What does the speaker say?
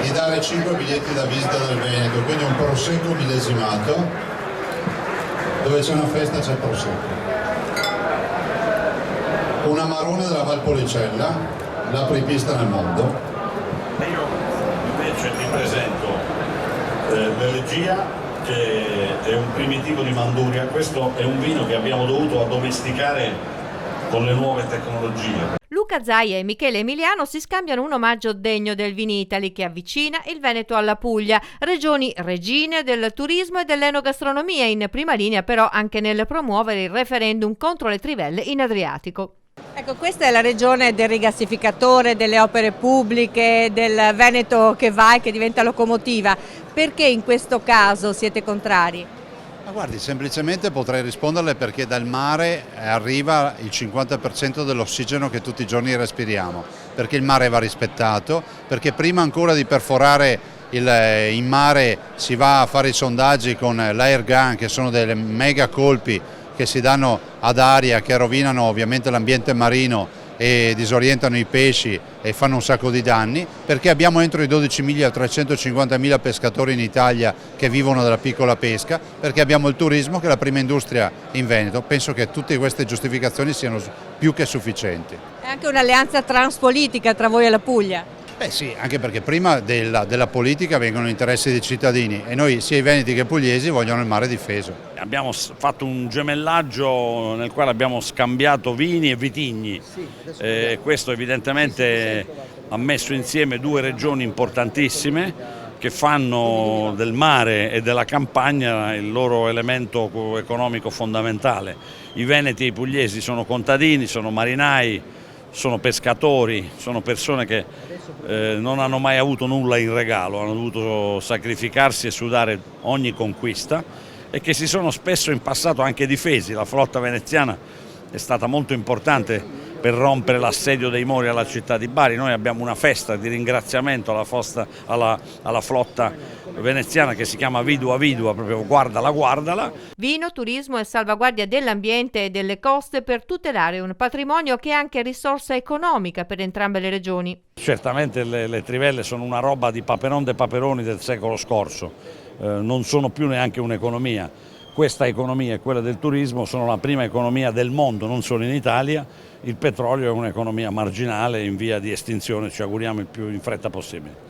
di dare 5 biglietti da visita del Veneto, quindi un prosecco millesimato, dove c'è una festa c'è il prosecco. Un amarone della Valpolicella, l'apripista nel mondo. Io invece vi presento l'Elegia, che è un primitivo di Manduria. Questo è un vino che abbiamo dovuto addomesticare con le nuove tecnologie. Luca Zaia e Michele Emiliano si scambiano un omaggio degno del Vinitaly che avvicina il Veneto alla Puglia, regioni regine del turismo e dell'enogastronomia, in prima linea però anche nel promuovere il referendum contro le trivelle in Adriatico. Ecco, questa è la regione del rigassificatore, delle opere pubbliche, del Veneto che va e che diventa locomotiva. Perché in questo caso siete contrari? Ma guardi, semplicemente potrei risponderle perché dal mare arriva il 50% dell'ossigeno che tutti i giorni respiriamo, perché il mare va rispettato, perché prima ancora di perforare in mare si va a fare i sondaggi con l'air gun, che sono delle mega colpi che si danno ad aria, che rovinano ovviamente l'ambiente marino e disorientano i pesci e fanno un sacco di danni, perché abbiamo entro i 12.000 e 350.000 pescatori in Italia che vivono della piccola pesca, perché abbiamo il turismo che è la prima industria in Veneto. Penso che tutte queste giustificazioni siano più che sufficienti. È anche un'alleanza transpolitica tra voi e la Puglia? Beh sì, anche perché prima della politica vengono gli interessi dei cittadini e noi sia i veneti che i pugliesi vogliono il mare difeso. Abbiamo fatto un gemellaggio nel quale abbiamo scambiato vini e vitigni. Questo evidentemente ha messo insieme due regioni importantissime che fanno del mare e della campagna il loro elemento economico fondamentale. I veneti e i pugliesi sono contadini, sono marinai, sono pescatori, sono persone che non hanno mai avuto nulla in regalo, hanno dovuto sacrificarsi e sudare ogni conquista e che si sono spesso in passato anche difesi. La flotta veneziana è stata molto importante per rompere l'assedio dei Mori alla città di Bari. Noi abbiamo una festa di ringraziamento alla flotta veneziana che si chiama Vidua Vidua, proprio guardala. Vino, turismo e salvaguardia dell'ambiente e delle coste per tutelare un patrimonio che è anche risorsa economica per entrambe le regioni. Certamente le trivelle sono una roba di Paperon de Paperoni del secolo scorso, non sono più neanche un'economia. Questa economia e quella del turismo sono la prima economia del mondo, non solo in Italia. Il petrolio è un'economia marginale in via di estinzione, ci auguriamo il più in fretta possibile.